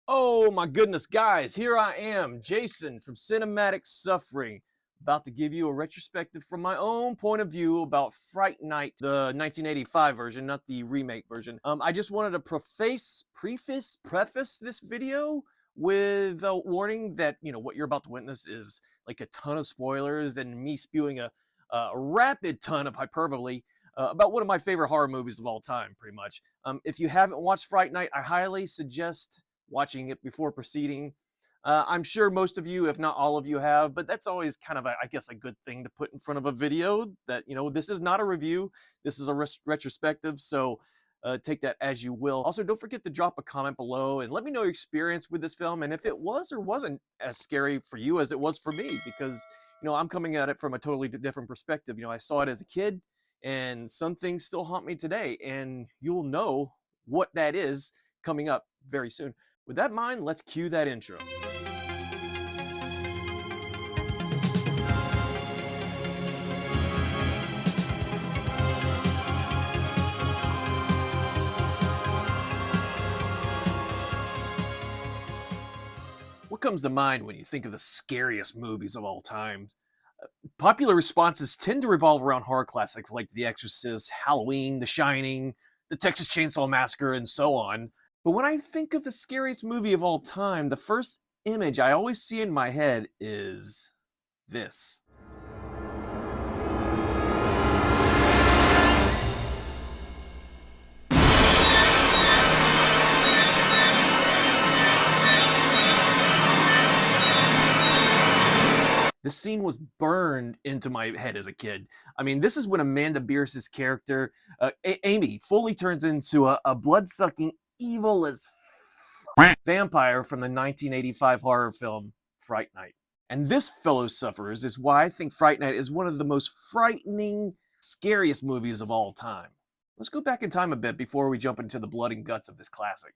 Oh my goodness, guys, here I am, Jason from Cinematic Suffering, about to give you a retrospective from my own point of view about Fright Night, the 1985 version, not the remake version. I just wanted to preface this video with a warning that, what you're about to witness is like a ton of spoilers and me spewing a rapid ton of hyperbole about one of my favorite horror movies of all time, pretty much. If you haven't watched Fright Night, I highly suggest watching it before proceeding. I'm sure most of you, if not all of you, have, but that's always kind of, I guess, a good thing to put in front of a video that, this is not a review. This is a retrospective. So take that as you will. Also, don't forget to drop a comment below and let me know your experience with this film and if it was or wasn't as scary for you as it was for me, because, I'm coming at it from a totally different perspective. I saw it as a kid and some things still haunt me today, and you'll know what that is coming up very soon. With that in mind, let's cue that intro. What comes to mind when you think of the scariest movies of all time? Popular responses tend to revolve around horror classics like The Exorcist, Halloween, The Shining, The Texas Chainsaw Massacre, and so on. But when I think of the scariest movie of all time, the first image I always see in my head is this. The scene was burned into my head as a kid. I mean, this is when Amanda Bierce's character, Amy, fully turns into a blood-sucking, evil as vampire from the 1985 horror film Fright Night. And this, fellow sufferers, is why I think Fright Night is one of the most frightening, scariest movies of all time. Let's go back in time a bit before we jump into the blood and guts of this classic.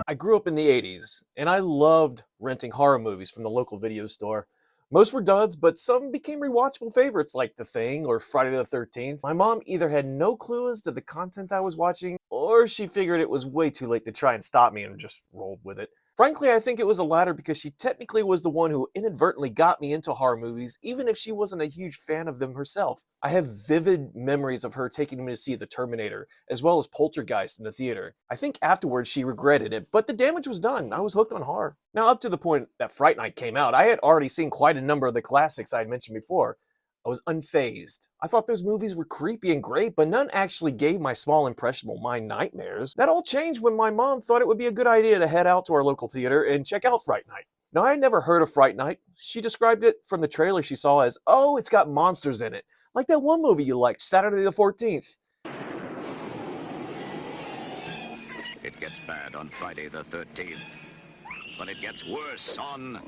I grew up in the 80s, and I loved renting horror movies from the local video store. Most were duds, but some became rewatchable favorites like The Thing or Friday the 13th. My mom either had no clue as to the content I was watching, or she figured it was way too late to try and stop me and just rolled with it. Frankly, I think it was the latter because she technically was the one who inadvertently got me into horror movies, even if she wasn't a huge fan of them herself. I have vivid memories of her taking me to see The Terminator, as well as Poltergeist in the theater. I think afterwards she regretted it, but the damage was done. I was hooked on horror. Now, up to the point that Fright Night came out, I had already seen quite a number of the classics I had mentioned before. I was unfazed. I thought those movies were creepy and great, but none actually gave my small impressionable mind nightmares. That all changed when my mom thought it would be a good idea to head out to our local theater and check out Fright Night. Now, I had never heard of Fright Night. She described it from the trailer she saw as, oh, it's got monsters in it. Like that one movie you liked, Saturday the 14th. It gets bad on Friday the 13th, but it gets worse on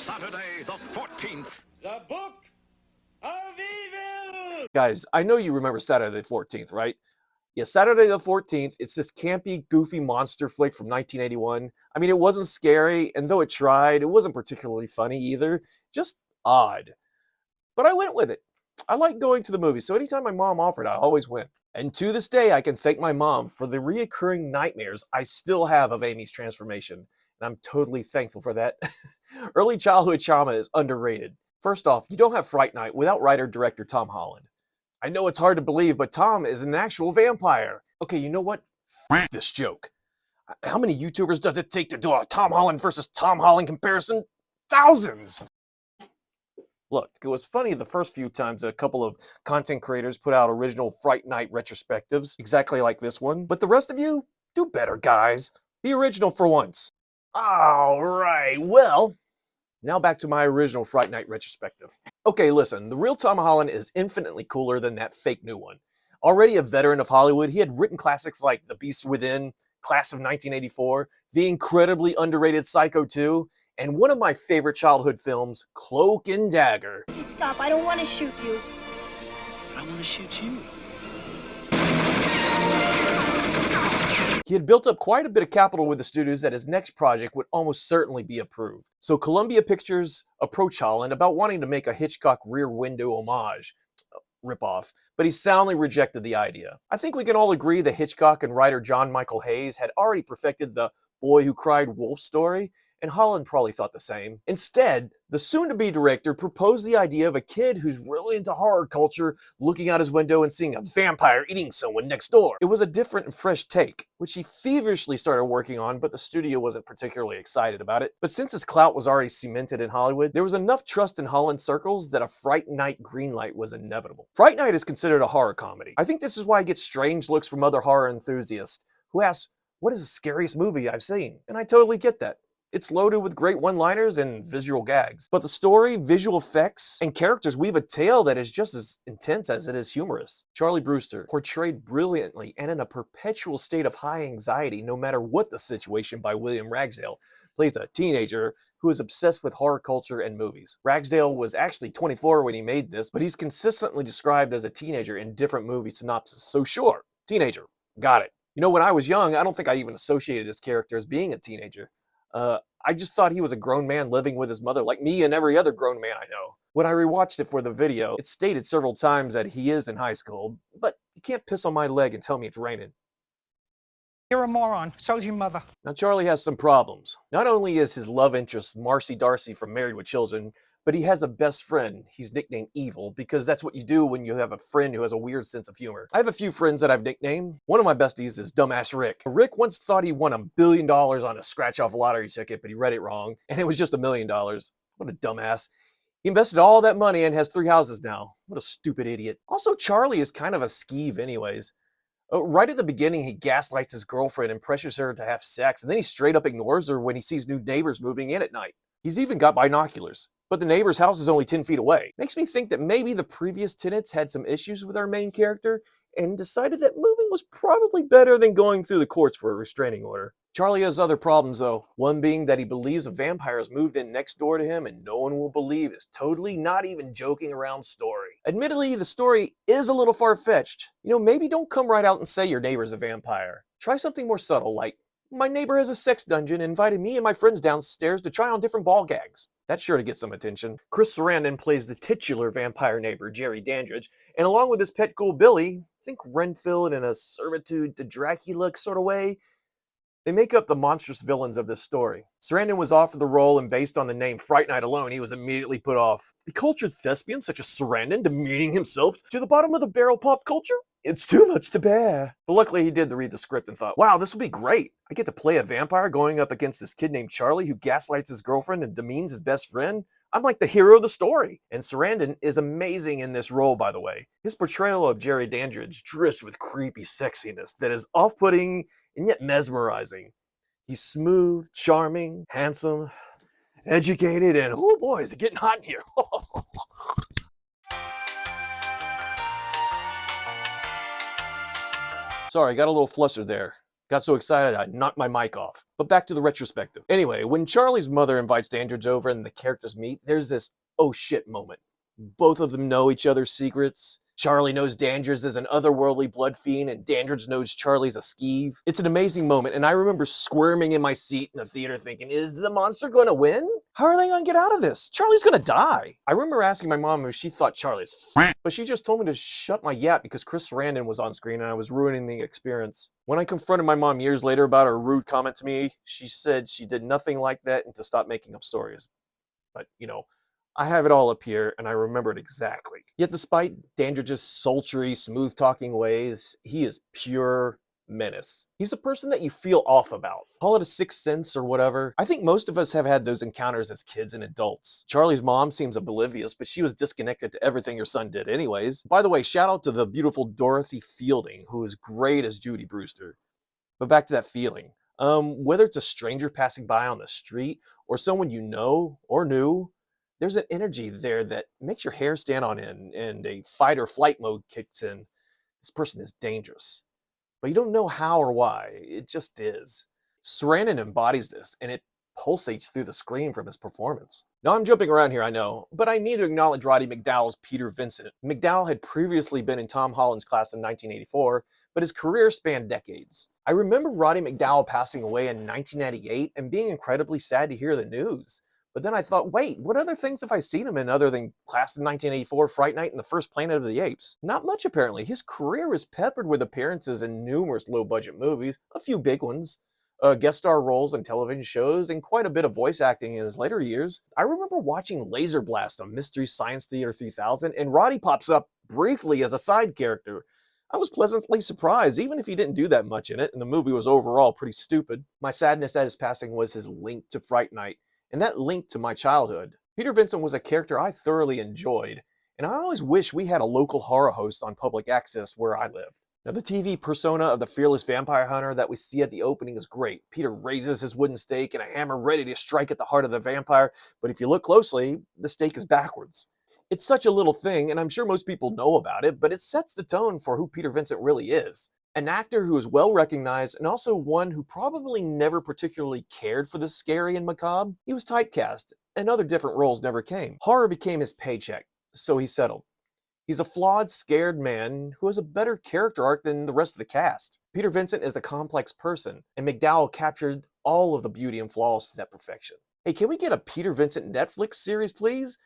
Saturday the 14th. The Book of Evil! Guys, I know you remember Saturday the 14th, right? Yeah, Saturday the 14th, it's this campy, goofy monster flick from 1981. I mean, it wasn't scary, and though it tried, it wasn't particularly funny either. Just odd. But I went with it. I like going to the movies, so anytime my mom offered, I always went. And to this day, I can thank my mom for the reoccurring nightmares I still have of Amy's transformation. And I'm totally thankful for that. Early childhood trauma is underrated. First off, you don't have Fright Night without writer-director Tom Holland. I know it's hard to believe, but Tom is an actual vampire. Okay, you know what? F this joke. How many YouTubers does it take to do a Tom Holland versus Tom Holland comparison? Thousands! Look, it was funny the first few times a couple of content creators put out original Fright Night retrospectives, exactly like this one. But the rest of you, do better, guys. Be original for once. Alright, well, now back to my original Fright Night retrospective. Okay, listen, the real Tom Holland is infinitely cooler than that fake new one. Already a veteran of Hollywood, he had written classics like The Beast Within, Class of 1984, the incredibly underrated Psycho 2, and one of my favorite childhood films, Cloak and Dagger. Stop, I don't want to shoot you. I want to shoot you. He had built up quite a bit of capital with the studios that his next project would almost certainly be approved. So Columbia Pictures approached Holland about wanting to make a Hitchcock Rear Window homage. ripoff, but he soundly rejected the idea. I think we can all agree that Hitchcock and writer John Michael Hayes had already perfected the boy who cried wolf story, and Holland probably thought the same. Instead, the soon-to-be director proposed the idea of a kid who's really into horror culture looking out his window and seeing a vampire eating someone next door. It was a different and fresh take, which he feverishly started working on, but the studio wasn't particularly excited about it. But since his clout was already cemented in Hollywood, there was enough trust in Holland circles that a Fright Night greenlight was inevitable. Fright Night is considered a horror comedy. I think this is why it gets strange looks from other horror enthusiasts who ask, what is the scariest movie I've seen? And I totally get that. It's loaded with great one-liners and visual gags. But the story, visual effects, and characters weave a tale that is just as intense as it is humorous. Charlie Brewster, portrayed brilliantly and in a perpetual state of high anxiety no matter what the situation by William Ragsdale, plays a teenager who is obsessed with horror culture and movies. Ragsdale was actually 24 when he made this, but he's consistently described as a teenager in different movie synopses. So sure, teenager, got it. You know, when I was young, I don't think I even associated his character as being a teenager. I just thought he was a grown man living with his mother, like me and every other grown man I know. When I rewatched it for the video, it stated several times that he is in high school, but you can't piss on my leg and tell me it's raining. You're a moron. So's your mother. Now, Charlie has some problems. Not only is his love interest Marcy Darcy from Married with Children, but he has a best friend. He's nicknamed Evil because that's what you do when you have a friend who has a weird sense of humor. I have a few friends that I've nicknamed. One of my besties is Dumbass Rick. Rick once thought he won $1 billion on a scratch-off lottery ticket, but he read it wrong, and it was just $1 million. What a dumbass. He invested all that money and has 3 houses now. What a stupid idiot. Also, Charlie is kind of a skeeve anyways. Right at the beginning, he gaslights his girlfriend and pressures her to have sex, and then he straight up ignores her when he sees new neighbors moving in at night. He's even got binoculars, but the neighbor's house is only 10 feet away. Makes me think that maybe the previous tenants had some issues with our main character and decided that moving was probably better than going through the courts for a restraining order. Charlie has other problems though, one being that he believes a vampire has moved in next door to him and no one will believe his totally not even joking around story. Admittedly, the story is a little far-fetched. You know, maybe don't come right out and say your neighbor's a vampire. Try something more subtle like, my neighbor has a sex dungeon and invited me and my friends downstairs to try on different ball gags. That's sure to get some attention. Chris Sarandon plays the titular vampire neighbor, Jerry Dandridge, and along with his pet ghoul Billy, think Renfield in a servitude to Dracula sort of way, they make up the monstrous villains of this story. Sarandon was offered the role, and based on the name Fright Night alone, he was immediately put off. A cultured thespian such as Sarandon demeaning himself to the bottom of the barrel pop culture? It's too much to bear. But luckily he did read the script and thought, wow, this will be great. I get to play a vampire going up against this kid named Charlie who gaslights his girlfriend and demeans his best friend. I'm like the hero of the story. And Sarandon is amazing in this role, by the way. His portrayal of Jerry Dandridge drips with creepy sexiness that is off-putting and yet mesmerizing. He's smooth, charming, handsome, educated, and oh boy, is it getting hot in here. Sorry, got a little flustered there. Got so excited I knocked my mic off. But back to the retrospective. Anyway, when Charlie's mother invites Dandridge over and the characters meet, there's this oh shit moment. Both of them know each other's secrets. Charlie knows Dandridge is an otherworldly blood fiend, and Dandridge knows Charlie's a skeeve. It's an amazing moment, and I remember squirming in my seat in the theater thinking, is the monster going to win? How are they going to get out of this? Charlie's going to die. I remember asking my mom if she thought Charlie's but she just told me to shut my yap because Chris Sarandon was on screen and I was ruining the experience. When I confronted my mom years later about her rude comment to me, she said she did nothing like that and to stop making up stories. But, you know, I have it all up here, and I remember it exactly. Yet despite Dandridge's sultry, smooth-talking ways, he is pure menace. He's a person that you feel off about. Call it a sixth sense or whatever. I think most of us have had those encounters as kids and adults. Charlie's mom seems oblivious, but she was disconnected to everything her son did anyways. By the way, shout out to the beautiful Dorothy Fielding, who is great as Judy Brewster. But back to that feeling. Whether it's a stranger passing by on the street, or someone you know or knew, there's an energy there that makes your hair stand on end and a fight or flight mode kicks in. This person is dangerous. But you don't know how or why. It just is. Sarandon embodies this, and it pulsates through the screen from his performance. Now I'm jumping around here, I know, but I need to acknowledge Roddy McDowall's Peter Vincent. McDowall had previously been in Tom Holland's class in 1984, but his career spanned decades. I remember Roddy McDowall passing away in 1998 and being incredibly sad to hear the news. But then I thought, wait, what other things have I seen him in other than Class of 1984, Fright Night, and the first Planet of the Apes? Not much, apparently. His career is peppered with appearances in numerous low-budget movies, a few big ones, guest star roles in television shows, and quite a bit of voice acting in his later years. I remember watching Laser Blast on Mystery Science Theater 3000, and Roddy pops up briefly as a side character. I was pleasantly surprised, even if he didn't do that much in it, and the movie was overall pretty stupid. My sadness at his passing was his link to Fright Night, and that link to my childhood. Peter Vincent was a character I thoroughly enjoyed, and I always wish we had a local horror host on public access where I lived. Now, the TV persona of the fearless vampire hunter that we see at the opening is great. Peter raises his wooden stake and a hammer ready to strike at the heart of the vampire, but if you look closely, the stake is backwards. It's such a little thing, and I'm sure most people know about it, but it sets the tone for who Peter Vincent really is. An actor who is well recognized, and also one who probably never particularly cared for the scary and macabre. He was typecast, and other different roles never came. Horror became his paycheck, so he settled. He's a flawed, scared man who has a better character arc than the rest of the cast. Peter Vincent is a complex person, and McDowell captured all of the beauty and flaws to that perfection. Hey, can we get a Peter Vincent Netflix series, please?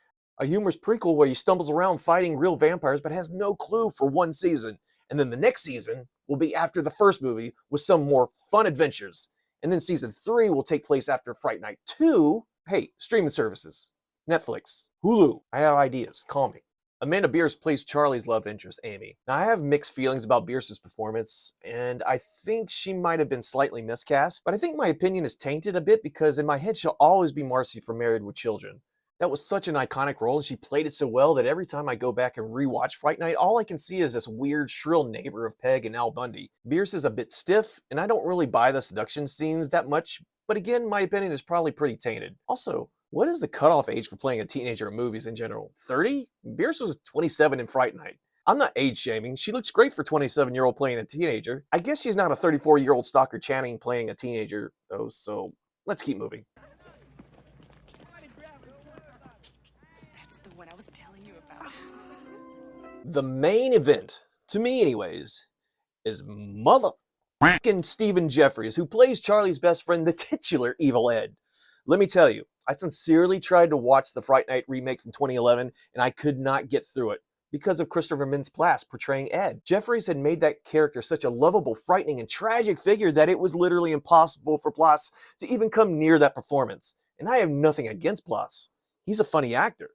A humorous prequel where he stumbles around fighting real vampires but has no clue for one season, and then the next season will be after the first movie with some more fun adventures. And then season 3 will take place after Fright Night 2. Hey, streaming services, Netflix, Hulu, I have ideas, call me. Amanda Bierce plays Charlie's love interest, Amy. Now, I have mixed feelings about Bierce's performance, and I think she might have been slightly miscast, but I think my opinion is tainted a bit because in my head she'll always be Marcy from Married with Children. That was such an iconic role, and she played it so well that every time I go back and rewatch Fright Night, all I can see is this weird, shrill neighbor of Peg and Al Bundy. Bierce is a bit stiff, and I don't really buy the seduction scenes that much, but again, my opinion is probably pretty tainted. Also, what is the cutoff age for playing a teenager in movies in general? 30? Bierce was 27 in Fright Night. I'm not age shaming. She looks great for a 27-year-old playing a teenager. I guess she's not a 34-year-old Stockard Channing playing a teenager, though, so let's keep moving. What I was telling you about. The main event, to me anyways, is motherfucking Stephen Jeffries, who plays Charlie's best friend, the titular Evil Ed. Let me tell you, I sincerely tried to watch the Fright Night remake from 2011, and I could not get through it because of Christopher Mintz-Plasse portraying Ed. Jeffries had made that character such a lovable, frightening, and tragic figure that it was literally impossible for Plasse to even come near that performance. And I have nothing against Plasse. He's a funny actor.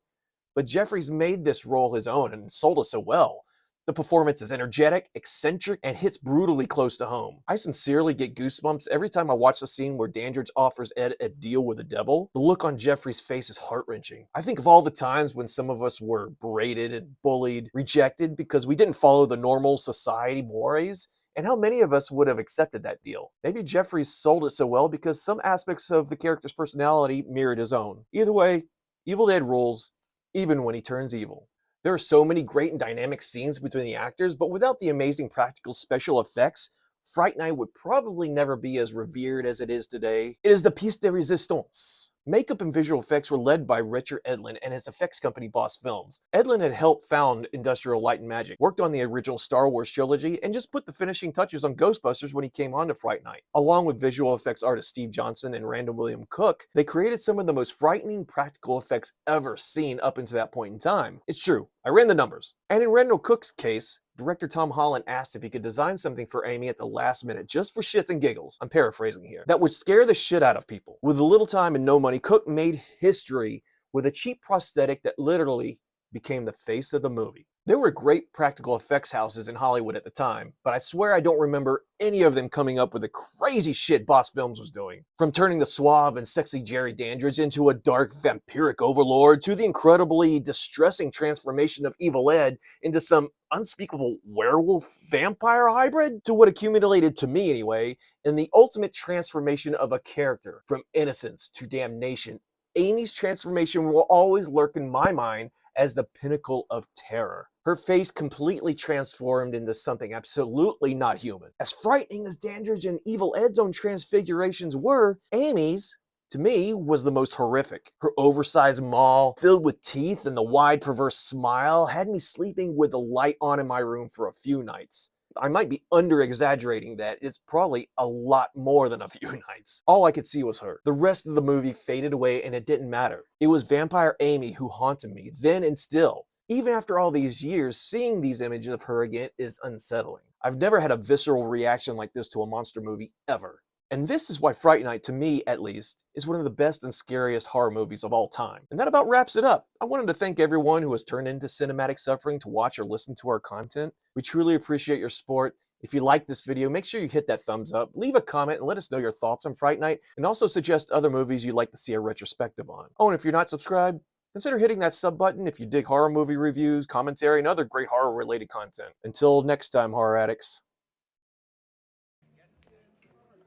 But Jeffries made this role his own and sold it so well. The performance is energetic, eccentric, and hits brutally close to home. I sincerely get goosebumps every time I watch the scene where Dandridge offers Ed a deal with the devil. The look on Jeffries' face is heart-wrenching. I think of all the times when some of us were berated and bullied, rejected because we didn't follow the normal society mores, and how many of us would have accepted that deal. Maybe Jeffries sold it so well because some aspects of the character's personality mirrored his own. Either way, Evil Dead rules, even when he turns evil. There are so many great and dynamic scenes between the actors, but without the amazing practical special effects, Fright Night would probably never be as revered as it is today. It is the piece de resistance. Makeup and visual effects were led by Richard Edlund and his effects company Boss Films. Edlund had helped found Industrial Light and Magic, worked on the original Star Wars trilogy, and just put the finishing touches on Ghostbusters when he came on to Fright Night. Along with visual effects artist Steve Johnson and Randall William Cook, they created some of the most frightening practical effects ever seen up until that point in time. It's true, I ran the numbers. And in Randall Cook's case, director Tom Holland asked if he could design something for Amy at the last minute, just for shits and giggles, I'm paraphrasing here, that would scare the shit out of people. With little time and no money, Cook made history with a cheap prosthetic that literally became the face of the movie. There were great practical effects houses in Hollywood at the time, but I swear I don't remember any of them coming up with the crazy shit Boss Films was doing. From turning the suave and sexy Jerry Dandridge into a dark vampiric overlord, to the incredibly distressing transformation of Evil Ed into some unspeakable werewolf vampire hybrid, to what accumulated, to me anyway, in the ultimate transformation of a character, from innocence to damnation. Amy's transformation will always lurk in my mind as the pinnacle of terror. Her face completely transformed into something absolutely not human. As frightening as Dandridge and Evil Ed's own transfigurations were, Amy's, to me, was the most horrific. Her oversized maw, filled with teeth, and the wide, perverse smile had me sleeping with the light on in my room for a few nights. I might be under-exaggerating that. It's probably a lot more than a few nights. All I could see was her. The rest of the movie faded away and it didn't matter. It was Vampire Amy who haunted me, then and still. Even after all these years, seeing these images of her again is unsettling. I've never had a visceral reaction like this to a monster movie, ever. And this is why Fright Night, to me at least, is one of the best and scariest horror movies of all time. And that about wraps it up. I wanted to thank everyone who has turned into cinematic suffering to watch or listen to our content. We truly appreciate your support. If you liked this video, make sure you hit that thumbs up, leave a comment, and let us know your thoughts on Fright Night, and also suggest other movies you'd like to see a retrospective on. Oh, and if you're not subscribed, consider hitting that sub button if you dig horror movie reviews, commentary, and other great horror-related content. Until next time, horror addicts.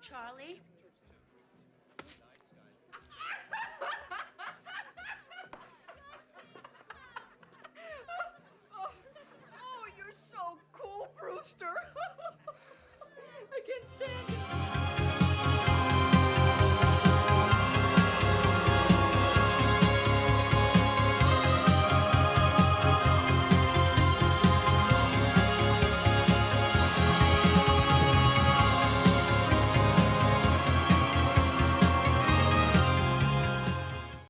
Charlie? Oh, you're so cool, Brewster.